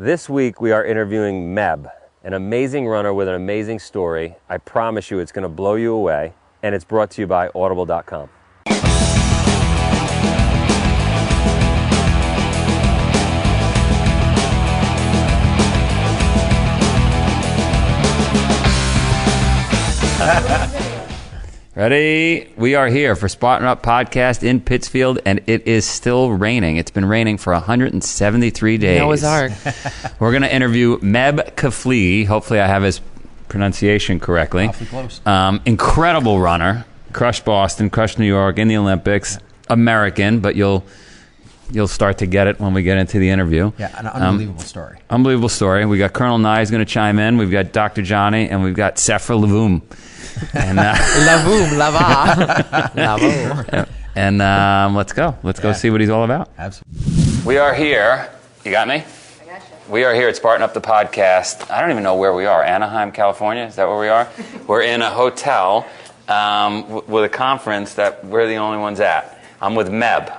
This week we are interviewing Meb, an amazing runner with an amazing story. I promise you it's going to blow you away, and it's brought to you by Audible.com. Ready? We are here for Spartan Up podcast in Pittsfield, and it is still raining. It's been raining for 173 days. Noah's Ark. We're going to interview Meb Keflezighi. Hopefully I have his pronunciation correctly. Awfully close. Incredible runner. Crushed Boston, crushed New York in the Olympics. American, but you'll start to get it when we get into the interview. Yeah, an unbelievable story. Unbelievable story. We got Colonel Nye's going to chime in. We've got Dr. Johnny, and we've got Sefer Lavoum. And Lavoum, lava. Lavoum. And let's go. Let's go see what he's all about. Absolutely. We are here. You got me? I got you. We are here at Spartan Up the podcast. I don't even know where we are. Anaheim, California? Is that where we are? We're in a hotel with a conference that we're the only ones at. I'm with Meb.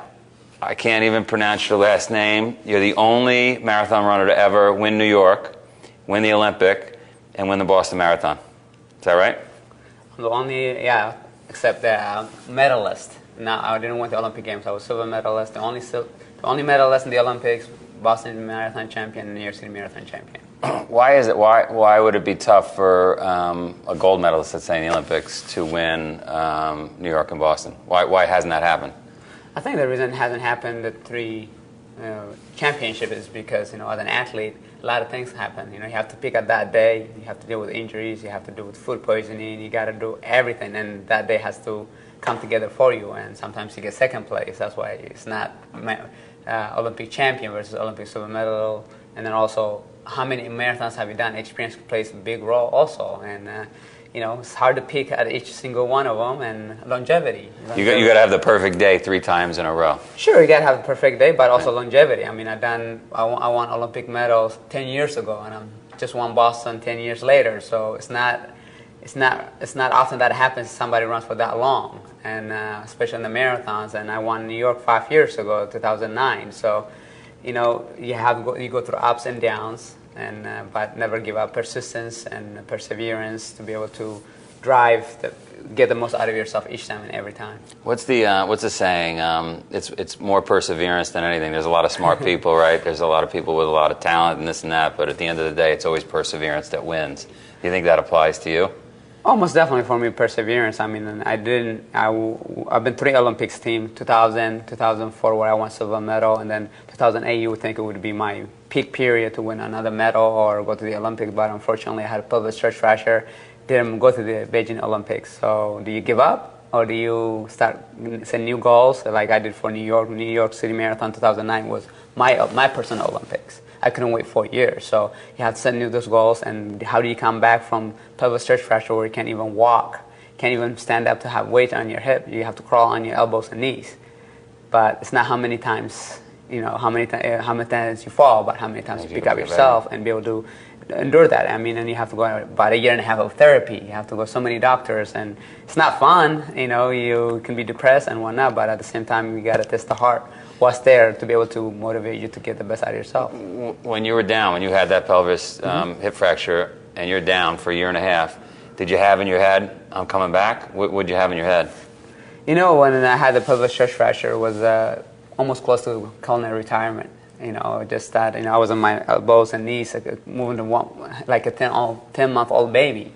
I can't even pronounce your last name. You're the only marathon runner to ever win New York, win the Olympic, and win the Boston Marathon. Is that right? I'm the only, except the medalist. No, I didn't win the Olympic Games. I was silver medalist, the only medalist in the Olympics, Boston Marathon champion, and New York City Marathon champion. Why is it? Why would it be tough for a gold medalist, let's say, in the Olympics to win New York and Boston? Why hasn't that happened? I think the reason it hasn't happened the three championship is because, as an athlete, a lot of things happen. You have to pick up that day. You have to deal with injuries. You have to deal with food poisoning. You got to do everything, and that day has to come together for you. And sometimes you get second place. That's why it's not Olympic champion versus Olympic silver medal. And then also, how many marathons have you done? Experience plays a big role also. And it's hard to pick at each single one of them, and longevity. You got to have the perfect day 3 times in a row. Sure, you got to have the perfect day, but also longevity. I mean, I won Olympic medals 10 years ago, and I just won Boston 10 years later. So it's not often that happens. Somebody runs for that long, and especially in the marathons. And I won New York 5 years ago, 2009. So, you go through ups and downs. But never give up. Persistence and perseverance to be able to get the most out of yourself each time and every time. What's the saying? It's more perseverance than anything. There's a lot of smart people, right? There's a lot of people with a lot of talent and this and that, but at the end of the day, it's always perseverance that wins. Do you think that applies to you? Almost definitely for me, perseverance. I mean, I've been 3 Olympics team, 2000, 2004 where I won silver medal, and then 2008 you would think it would be my peak period to win another medal or go to the Olympics, but unfortunately I had a pelvic stress fracture, didn't go to the Beijing Olympics. So do you give up or do you start set new goals like I did for New York City Marathon 2009 was my personal Olympics. I couldn't wait 4 years, so you have to set those goals. And how do you come back from pelvic stress fracture where you can't even walk, can't even stand up to have weight on your hip? You have to crawl on your elbows and knees. But it's not how many times how many times you fall, but how many times you pick up yourself and be able to endure that. I mean, and you have to go about 1.5 years of therapy. You have to go so many doctors, and it's not fun. You can be depressed and whatnot, but at the same time, you got to test the heart. What's there to be able to motivate you to get the best out of yourself? When you were down, when you had that pelvis hip fracture, and you're down for 1.5 years, did you have in your head, I'm coming back? What did you have in your head? When I had the pelvic stress fracture, it was almost close to culinary retirement. Just that, I was on my elbows and knees, moving to like a 10-month-old baby,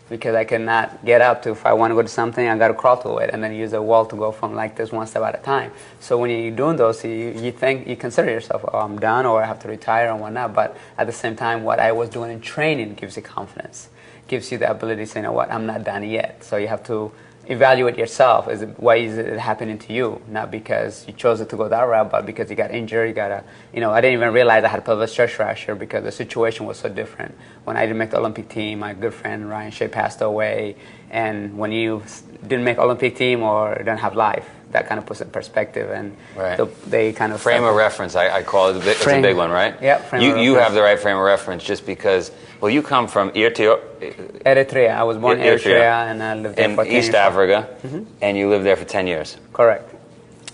because I could not get up to, if I want to go to something, I got to crawl to it and then use a wall to go from like this one step at a time. So when you're doing those, you consider yourself, oh, I'm done or I have to retire and whatnot. But at the same time, what I was doing in training gives you confidence, gives you the ability to say, I'm not done yet. So you have to evaluate yourself. Why is it happening to you? Not because you chose to go that route, but because you got injured. I didn't even realize I had a pelvic stress fracture because the situation was so different. When I didn't make the Olympic team, my good friend Ryan Shea passed away. And when you didn't make Olympic team or don't have life, that kind of puts it in perspective. And right. So they kind of frame of reference. I call it. It's a big one, right? Yeah. You have the right frame of reference just because. Well, you come from Eritrea. I was born in Eritrea, and I lived there for 10 years. In East Africa, and you lived there for 10 years. Correct.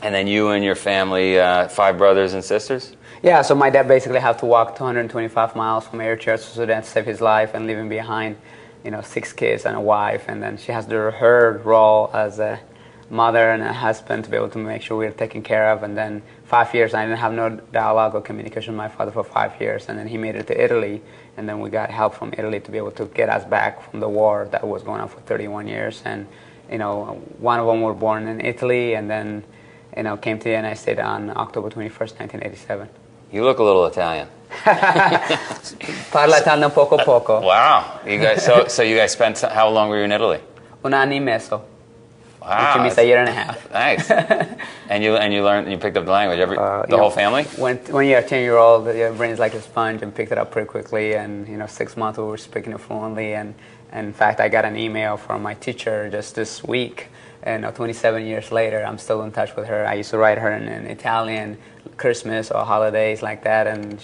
And then you and your family, 5 brothers and sisters? Yeah, so my dad basically had to walk 225 miles from Eritrea to Sudan to save his life, and leaving behind, 6 kids and a wife, and then she has her role as a mother and a husband to be able to make sure we're taken care of. And then 5 years, I didn't have no dialogue or communication with my father for 5 years, and then he made it to Italy, and then we got help from Italy to be able to get us back from the war that was going on for 31 years. And one of them were born in Italy, and then came to the United States on October 21st, 1987. You look a little Italian. Parla Italiano poco poco. Wow. You guys. So you guys spent how long were you in Italy? Un anno e mezzo. Wow. Which means a year and a half. Nice. And you learned, you picked up the language. The whole family? When you're a 10-year-old, your brain's like a sponge, and picked it up pretty quickly. And 6 months we were speaking it fluently. And in fact, I got an email from my teacher just this week. And 27 years later, I'm still in touch with her. I used to write her in Italian, Christmas or holidays like that. And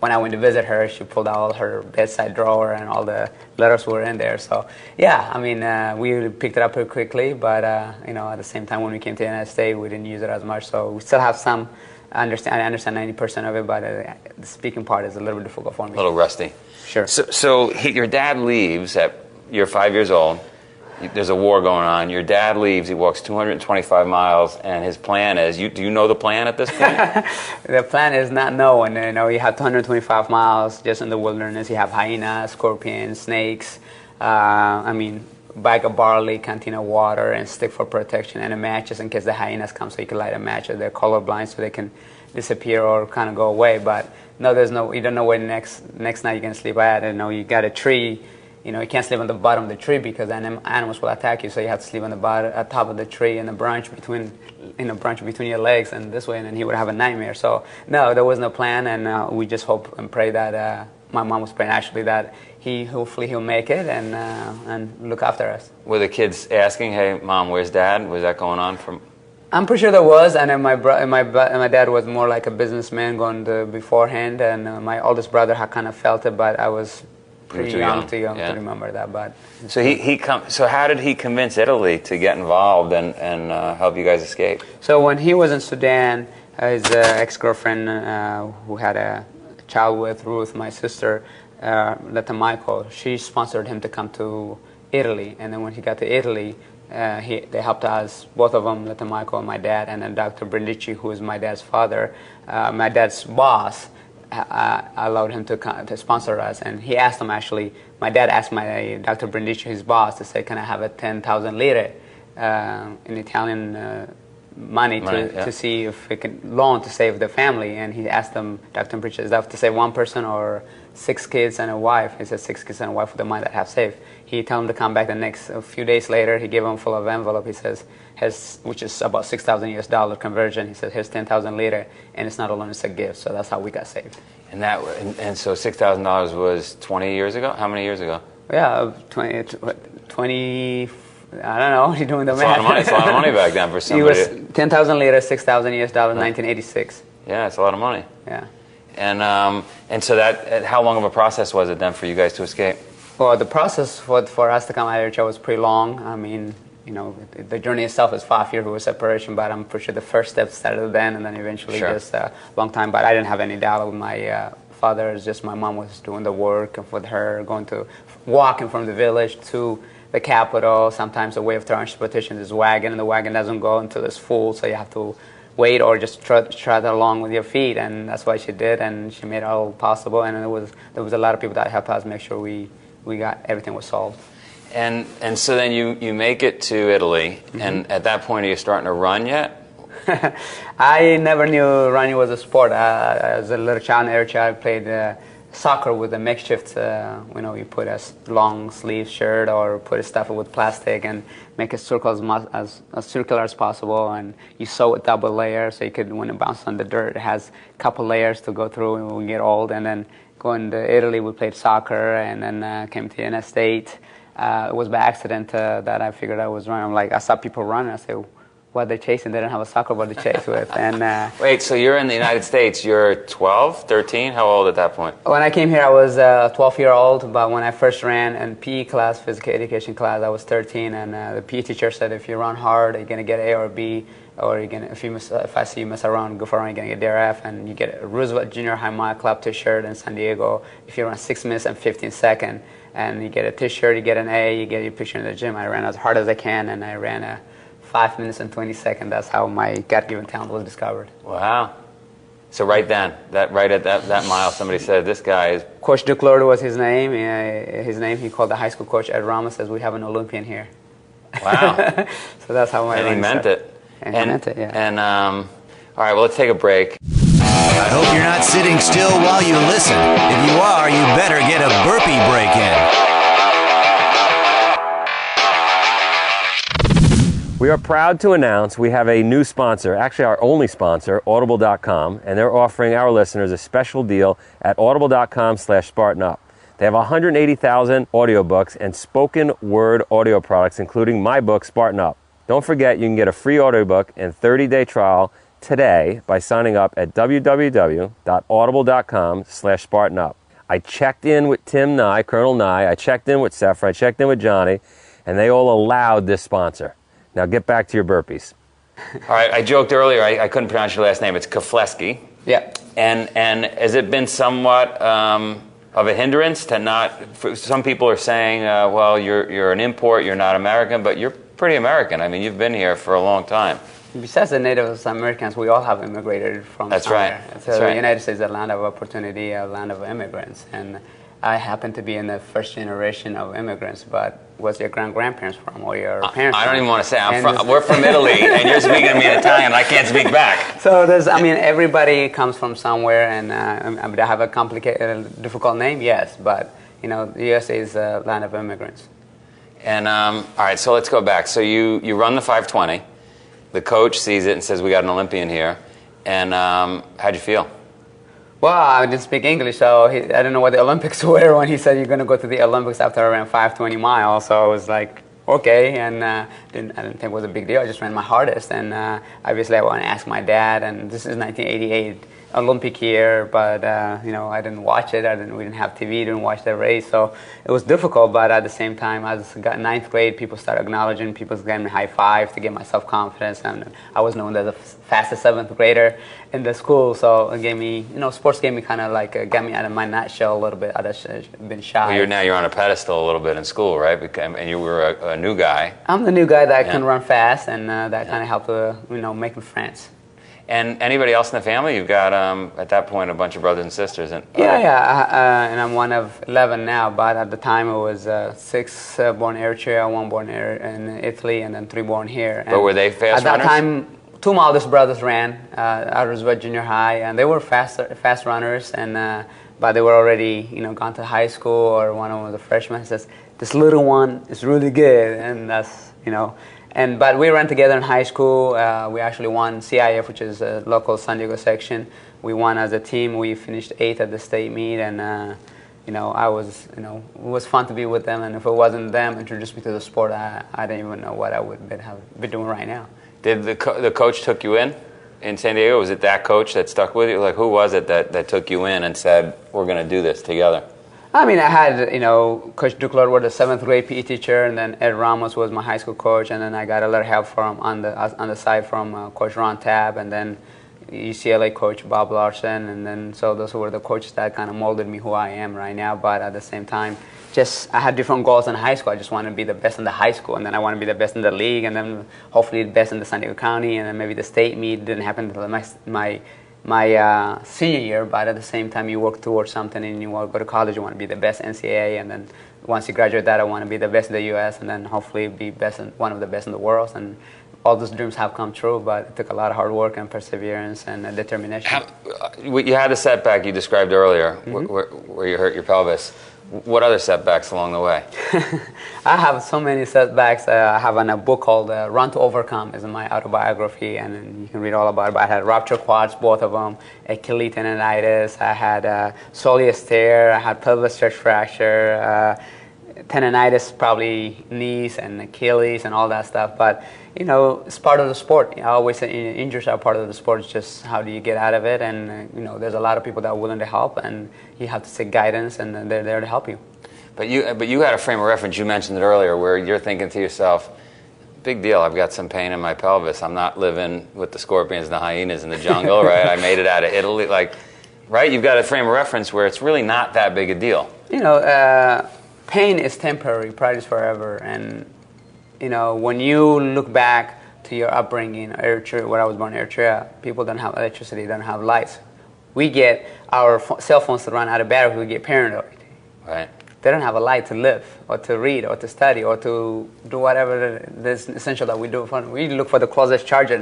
when I went to visit her, she pulled out her bedside drawer and all the letters were in there. So yeah, I mean, we picked it up pretty quickly. But at the same time, when we came to the United States, we didn't use it as much. So we still have some. I understand 90% of it, but the speaking part is a little bit difficult for me. A little rusty. Sure. So your dad leaves you're 5 years old. There's a war going on. Your dad leaves. He walks 225 miles, and his plan is. Do you know the plan at this point? The plan is not known. You have 225 miles just in the wilderness. You have hyenas, scorpions, snakes. Bag of barley, canteen of water, and stick for protection, and a matches in case the hyenas come, so you can light a match. They're colorblind, so they can disappear or kind of go away. But no, you don't know where next night you're gonna sleep at. You got a tree. You can't sleep on the bottom of the tree because animals will attack you. So you have to sleep on the top of the tree in a branch between your legs, and this way, and then he would have a nightmare. So no, there was no plan, and we just hope and pray that my mom was praying actually that hopefully he'll make it and look after us. Were the kids asking, "Hey, Mom, where's Dad?" Was that going on from? I'm pretty sure there was, and then my dad was more like a businessman going beforehand, and my oldest brother had kind of felt it, but I was pretty young to remember that. But so So how did he convince Italy to get involved and help you guys escape? So when he was in Sudan, his ex-girlfriend who had a child with Ruth, my sister, Letta Michael, she sponsored him to come to Italy. And then when he got to Italy, they helped us, both of them, Letta Michael and my dad, and then Dr. Brindisi, who is my dad's father, my dad's boss, allowed him to sponsor us. And he asked him, actually, my dad asked my Dr. Brindisi, his boss, to say, can I have a 10,000 lire in Italian money to see if we can loan to save the family. And he asked them, Dr. Brindisi, is that to save one person or 6 kids and a wife? He said 6 kids and a wife with the money that have saved. He told him to come back a few days later. He gave him full of envelope. He says, which is about $6,000 US conversion. He said, here's 10,000 lire, and it's not a loan, it's a gift. So that's how we got saved. And so $6,000 was 20 years ago? How many years ago? Yeah, 20 I don't know. You're doing the math. It's a lot of money back then for somebody. It was 10,000 lira, $6,000 US, 1986. Yeah, it's a lot of money. Yeah. And so how long of a process was it then for you guys to escape? Well, the process for us to come out of Eritrea was pretty long. I mean, the journey itself is 5 years with separation, but I'm pretty sure the first step started then, and then eventually just a long time. But I didn't have any dialogue with my father. It's just my mom was doing the work with her, walking from the village to the capital. Sometimes the way of transportation is wagon, and the wagon doesn't go until it's full, so you have to wait or just trot along with your feet, and that's what she did, and she made it all possible. And there was a lot of people that helped us make sure we got everything was solved. And so then you make it to Italy, and at that point, are you starting to run yet? I never knew running was a sport. As a little child in Eritrea, I played soccer with a makeshift, you put a long sleeve shirt or put stuff with plastic and make a circle as circular as possible, and you sew it double layer so you could, when it bounces on the dirt, it has a couple layers to go through when we get old. And then going to Italy, we played soccer, and then came to the United States. It was by accident that I figured I was running. I saw people run, and I said, what they're chasing. They don't have a soccer ball to chase with. And Wait, so you're in the United States. You're 12, 13? How old at that point? when I came here, I was 12-year-old. But when I first ran in PE class, physical education class, I was 13. And the PE teacher said, if you run hard, you're gonna get A or B, or you're gonna if I see you mess around, goof around, you're gonna get DRF. And you get a Roosevelt Junior High Mile Club T-shirt in San Diego if you run 6 minutes and 15 seconds. And you get a T-shirt, you get an A, you get your picture in the gym. I ran as hard as I can, and I ran a 5 minutes and 20 seconds. That's how my God-given talent was discovered. Wow. So right then, right at that mile, somebody said, this guy is... Coach Duclord was his name. He called the high school coach, Ed Ramos, says, we have an Olympian here. Wow. So that's how my And he meant started. it. And he meant it, yeah. And, all right, well, let's take a break. I hope you're not sitting still while you listen. If you are, you better get a burpee break in. We are proud to announce we have a new sponsor, actually our only sponsor, Audible.com, and they're offering our listeners a special deal at audible.com/SpartanUp. They have 180,000 audiobooks and spoken word audio products, including my book, Spartan Up. Don't forget, you can get a free audiobook and 30-day trial today by signing up at www.audible.com/SpartanUp. I checked in with Tim Nye, Colonel Nye, I checked in with Sephra, I checked in with Johnny, and they all allowed this sponsor. Now get back to your burpees. All right, I joked earlier, I couldn't pronounce your last name. It's Keflezighi. Yeah. And has it been somewhat of a hindrance to not... Some people are saying, well, you're an import, you're not American, but you're pretty American. I mean, you've been here for a long time. Besides the Native Americans, we all have immigrated from somewhere. Right. So the United States is a land of opportunity, a land of immigrants. And I happen to be in the first generation of immigrants, but was your grandparents from, or your parents I don't from? even want to say. We're from Italy, and you're speaking to me in Italian. I can't speak back. So everybody comes from somewhere, and I have a complicated, difficult name, yes, but the USA is a land of immigrants. And all right, so let's go back. So you run the 520. The coach sees it and says, we got an Olympian here. And how'd you feel? Well, I didn't speak English, so I didn't know what the Olympics were when he said you're going to go to the Olympics after I ran 520 miles. So I was like, okay, and I didn't think it was a big deal. I just ran my hardest, and obviously I want to ask my dad. And this is 1988 Olympic year, but I didn't watch it. We didn't have TV, didn't watch the race, so it was difficult. But at the same time, as I got ninth grade, people started acknowledging, people gave me high five to get my self confidence, and I was known as the fastest seventh grader in the school. So it gave me, sports gave me kind of like got me out of my nutshell a little bit. I'd been shy. Well, you're on a pedestal a little bit in school, right? And you were a new guy. I'm the new guy that can run fast, and that kind of helped making friends. And anybody else in the family? You've got, at that point, a bunch of brothers and sisters. And and I'm one of 11 now, but at the time it was 6 born in Eritrea, 1 born in Italy, and then 3 born here. But were they fast runners? At that time, 2 of my oldest brothers ran at Roosevelt Junior High, and they were fast runners, and but they were already, gone to high school, or one of them was a freshman. He says, this little one is really good, and that's, But we ran together in high school. We actually won CIF, which is a local San Diego section. We won as a team. We finished 8th at the state meet, and it was fun to be with them. And if it wasn't them introduced me to the sport, I didn't even know what I would have been doing right now. Did the coach took you in San Diego? Was it that coach that stuck with you? Like, who was it that took you in and said, we're going to do this together? I had, Coach Duclord was the 7th grade PE teacher, and then Ed Ramos was my high school coach, and then I got a little help from on the side from Coach Ron Tabb, and then UCLA coach Bob Larson, and then so those were the coaches that kind of molded me who I am right now. But at the same time, I had different goals in high school. I just wanted to be the best in the high school, and then I want to be the best in the league, and then hopefully the best in the San Diego County, and then maybe the state meet. Didn't happen until my senior year, but at the same time you work towards something, and you want to go to college, you want to be the best NCAA, and then once you graduate that, I want to be the best in the U.S., and then hopefully be one of the best in the world. And all those dreams have come true, but it took a lot of hard work and perseverance and determination. You had a setback you described earlier, where you hurt your pelvis. What other setbacks along the way? I have so many setbacks. I have a book called Run to Overcome. It's my autobiography, and you can read all about it. But I had ruptured quads, both of them, Achilles tendonitis. I had soleus tear. I had pelvis stretch fracture. tendonitis, probably knees and Achilles and all that stuff. But it's part of the sport. I always say injuries are part of the sport. It's just how do you get out of it? And there's a lot of people that are willing to help, and you have to seek guidance, and they're there to help you. But you had a frame of reference. You mentioned it earlier, where you're thinking to yourself, big deal. I've got some pain in my pelvis. I'm not living with the scorpions and the hyenas in the jungle, right? I made it out of Italy, right? You've got a frame of reference where it's really not that big a deal. Pain is temporary, pride is forever. And, when you look back to your upbringing, Eritrea, where I was born in Eritrea, people don't have electricity, don't have lights. We get our cell phones to run out of battery, we get paranoid. Right. They don't have a light to live, or to read, or to study, or to do whatever is essential that we do. We look for the closest charger,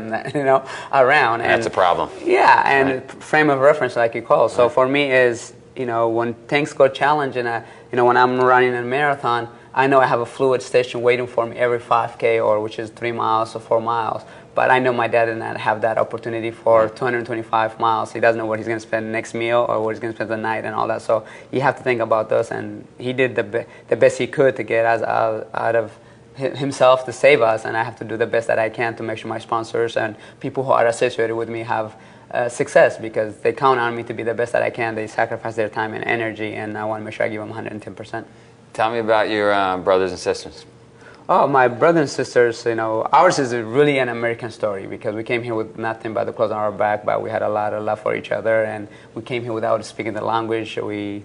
around. And that's a problem. Yeah, and frame of reference, like you call. So for me is, when things go challenging, when I'm running a marathon, I know I have a fluid station waiting for me every 5K, or which is 3 miles or 4 miles. But I know my dad did not have that opportunity for 225 miles. He doesn't know where he's going to spend the next meal or where he's going to spend the night and all that. So you have to think about those. And he did the best he could to get us out of himself to save us. And I have to do the best that I can to make sure my sponsors and people who are associated with me have success, because they count on me to be the best that I can. They sacrifice their time and energy, and I want to make sure I give them 110%. Tell me about your brothers and sisters. Oh, my brothers and sisters, ours is really an American story, because we came here with nothing but the clothes on our back, but we had a lot of love for each other, and we came here without speaking the language.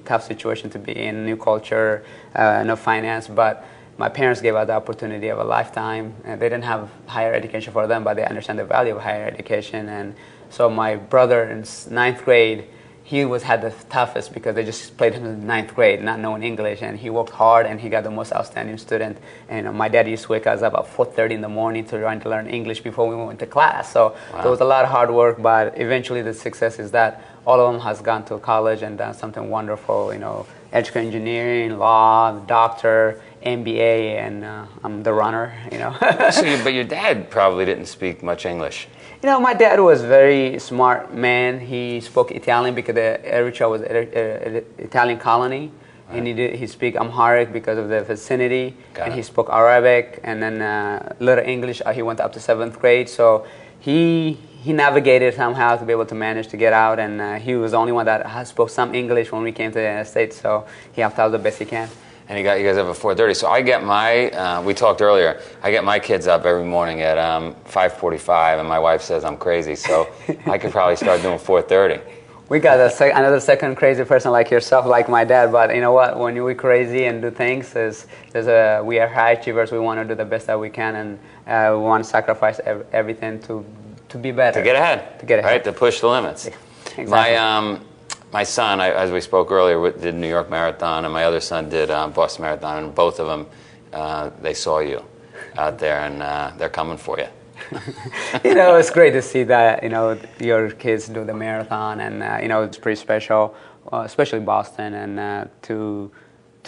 Tough situation to be in, new culture, no finance, but my parents gave us the opportunity of a lifetime. And they didn't have higher education for them, but they understand the value of higher education. And so my brother in 9th grade, he had the toughest, because they just played him in 9th grade, not knowing English, and he worked hard, and he got the most outstanding student. And my dad used to wake us up at 4:30 in the morning to try to learn English before we went to class. So There was a lot of hard work, but eventually the success is that all of them has gone to college and done something wonderful. Electrical engineering, law, doctor, MBA, and I'm the runner. But your dad probably didn't speak much English. My dad was a very smart man. He spoke Italian because Eritrea was an Italian colony. Right. And he speak Amharic because of the vicinity. And he spoke Arabic, and then little English. He went up to 7th grade. So he navigated somehow to be able to manage to get out. And he was the only one that spoke some English when we came to the United States. So he helped out the best he can. And you guys have a 4:30. So I get we talked earlier, I get my kids up every morning at 5:45, and my wife says I'm crazy, so I could probably start doing 4:30. We got another second crazy person like yourself, like my dad, but you know what, when we're crazy and do things, we are high achievers. We want to do the best that we can, and we want to sacrifice everything to be better. To get ahead. Right, to push the limits. Exactly. My son, as we spoke earlier, did New York Marathon, and my other son did Boston Marathon, and both of them, they saw you out there, and they're coming for you. It's great to see that, your kids do the marathon, and, it's pretty special, especially Boston, and to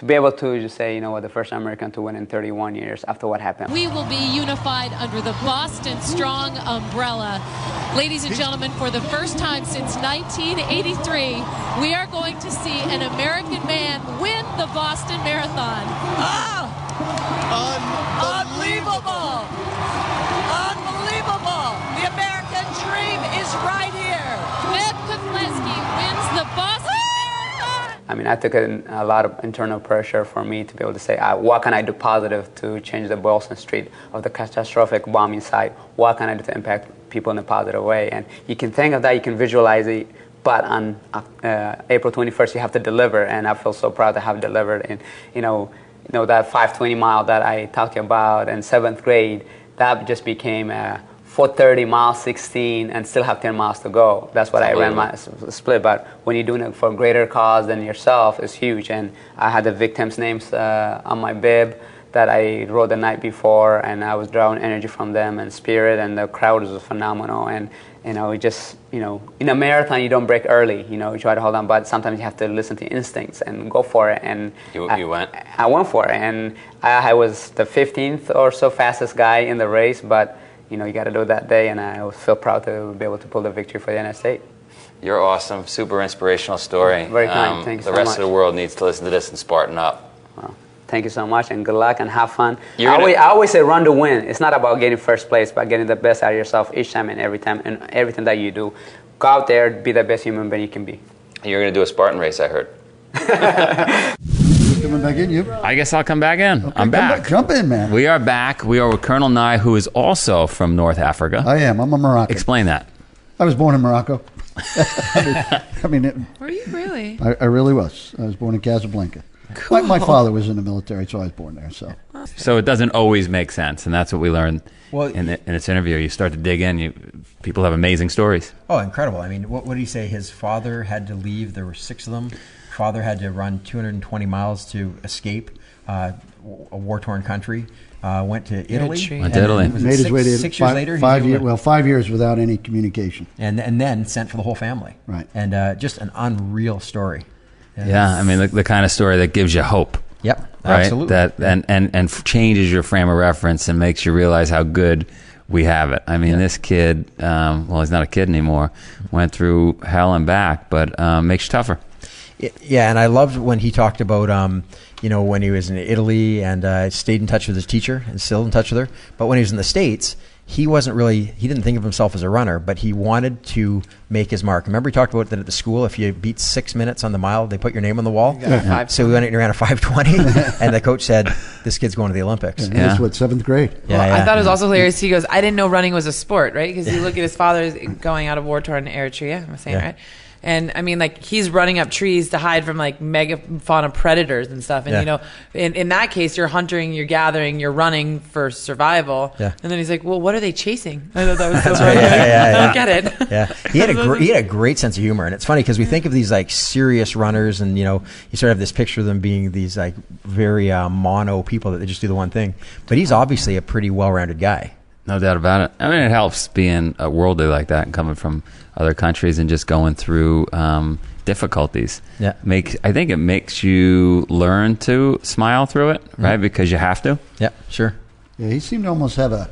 be able to just say, the first American to win in 31 years after what happened. We will be unified under the Boston Strong umbrella. Ladies and gentlemen, for the first time since 1983, we are going to see an American man win the Boston Marathon. Unbelievable! Unbelievable! The American dream is right here. Meb Keflezighi wins the Boston Marathon. I took a lot of internal pressure for me to be able to say, what can I do positive to change the Boylston Street of the catastrophic bombing site? What can I do to impact people in a positive way? And you can think of that, you can visualize it, but on April 21st, you have to deliver, and I feel so proud to have delivered. And, that 520 mile that I talked about in 7th grade, that just became a 4:30 mile 16, and still have 10 miles to go. That's what I ran my split. But when you're doing it for a greater cause than yourself, it's huge. And I had the victims' names on my bib that I wrote the night before, and I was drawing energy from them and spirit, and the crowd was phenomenal. And in a marathon, you don't break early. You try to hold on, but sometimes you have to listen to instincts and go for it. And you went? I went for it, and I was the 15th or so fastest guy in the race, but you got to do it that day, and I feel proud to be able to pull the victory for the United States. You're awesome. Super inspirational story. Very kind. Thanks so much. The rest of the world needs to listen to this and Spartan Up. Well, Thank you so much, and good luck, and have fun. I You're always say run to win. It's not about getting first place, but getting the best out of yourself each time, and everything that you do. Go out there, be the best human being you can be. You're going to do a Spartan race, I heard. Coming back in, you. I guess I'll come back in. Okay, I'm back. Jump in, man. We are back. We are with Colonel Nye, who is also from North Africa. I am. I'm a Moroccan. Explain that. I was born in Morocco. Were you really? I really was. I was born in Casablanca. Cool. My father was in the military, so I was born there. So it doesn't always make sense, and that's what we learned Well, in this interview. You start to dig in. People have amazing stories. Oh, incredible. I mean, what did he say? His father had to leave. There were 6 of them. Father had to run 220 miles to escape a war-torn country. Went to Italy. Went to Italy. Made his way to 6 years later. 5 years without any communication. And then sent for the whole family. Right. And just an unreal story. Yeah, I mean, the kind of story that gives you hope. Yep, right? absolutely. That and changes your frame of reference and makes you realize how good we have it. I mean, this kid, well, he's not a kid anymore, went through hell and back, but makes you tougher. Yeah, and I loved when he talked about, when he was in Italy and stayed in touch with his teacher and still in touch with her. But when he was in the States, he didn't think of himself as a runner, but he wanted to make his mark. Remember he talked about that at the school, if you beat 6 minutes on the mile, they put your name on the wall? So he went and ran a 5:20, and the coach said, this kid's going to the Olympics. Yeah. That's what, 7th grade? I thought it was also hilarious. He goes, I didn't know running was a sport, right? Because you look at his father going out of war-torn Eritrea, am I saying right? And I mean, like, he's running up trees to hide from like megafauna predators and stuff. And in that case, you're hunting, you're gathering, you're running for survival. Yeah. And then he's like, well, what are they chasing? I thought that was so funny. I don't get it. Yeah. He had a great sense of humor, and it's funny because we think of these like serious runners, and you sort of have this picture of them being these like very mono people that they just do the one thing. But he's obviously a pretty well-rounded guy. No doubt about it. I mean, it helps being a worldly like that and coming from other countries and just going through difficulties. Yeah. I think it makes you learn to smile through it, right? Because you have to. Yeah, sure. Yeah, he seemed to almost have a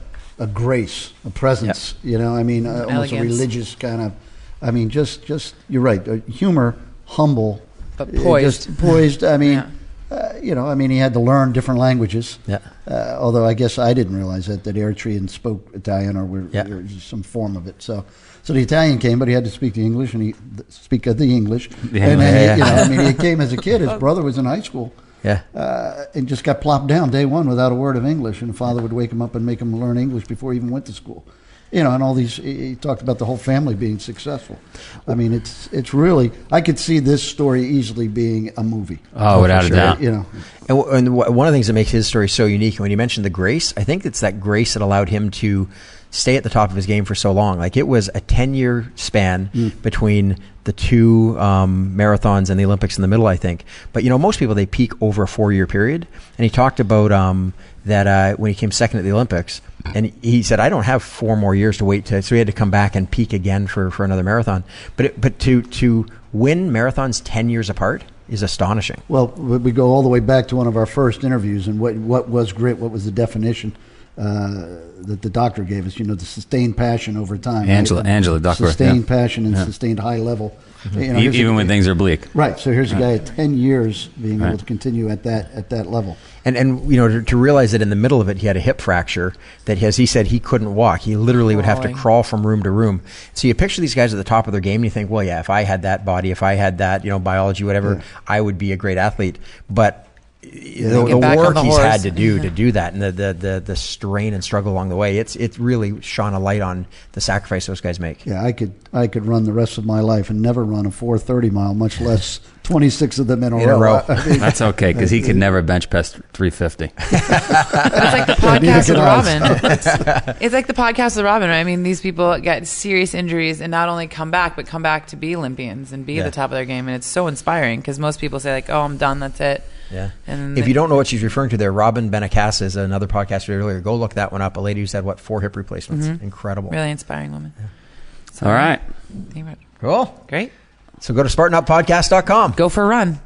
grace, a presence, I mean, almost elegance. a religious kind of, I mean, just you're right, humor, humble. But poised. Just poised, I mean... he had to learn different languages. Yeah. Although I guess I didn't realize that Eritreans spoke Italian or were some form of it. So the Italian came, but he had to speak the English, and he speak the English. Yeah. And then he came as a kid. His brother was in high school. Yeah. And just got plopped down day one without a word of English, and the father would wake him up and make him learn English before he even went to school. And all these, he talked about the whole family being successful. I mean, it's really, I could see this story easily being a movie. Oh, without a doubt. And one of the things that makes his story so unique, and when you mentioned the grace, I think it's that grace that allowed him to stay at the top of his game for so long. Like, it was a 10-year span between the 2 marathons and the Olympics in the middle, I think. But, most people, they peak over a 4-year period. And he talked about that when he came second at the Olympics, and he said, I don't have 4 more years to wait so he had to come back and peak again for another marathon. But to win marathons 10 years apart is astonishing. Well, we go all the way back to one of our first interviews, and what was grit, what was the definition that the doctor gave us, the sustained passion over time. Angela Duckworth. Sustained passion and sustained high level. Even when things are bleak. Right. So here's a guy at 10 years being able to continue at that level. And to realize that in the middle of it, he had a hip fracture that, as he said, he couldn't walk. He literally would have to crawl from room to room. So you picture these guys at the top of their game, and you think, well, yeah, if I had that body, if I had that, biology, whatever, I would be a great athlete. But the work he's had to do that, and the strain and struggle along the way, it's really shone a light on the sacrifice those guys make. Yeah, I could run the rest of my life and never run a 4:30 mile, much less 26 of them in a row. I mean, that's okay, because he could never bench press 350. It's like the podcast with Robin. It's like the podcast with Robin, right? I mean, these people get serious injuries and not only come back, but come back to be Olympians and be at the top of their game. And it's so inspiring, because most people say, like, oh, I'm done, that's it. Yeah. And if you don't know what she's referring to there, Robin Benacasa is another podcast we did earlier. Go look that one up. A lady who's had, 4 hip replacements. Incredible. Really inspiring woman. Yeah. So, all right. Cool. Great. So go to SpartanUpPodcast.com. Go for a run.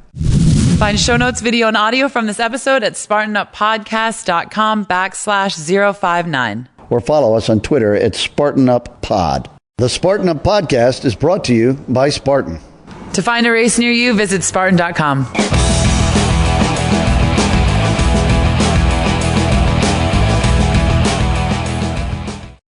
Find show notes, video, and audio from this episode at SpartanUpPodcast.com/059. Or follow us on Twitter at SpartanUpPod. The Spartan Up Podcast is brought to you by Spartan. To find a race near you, visit Spartan.com.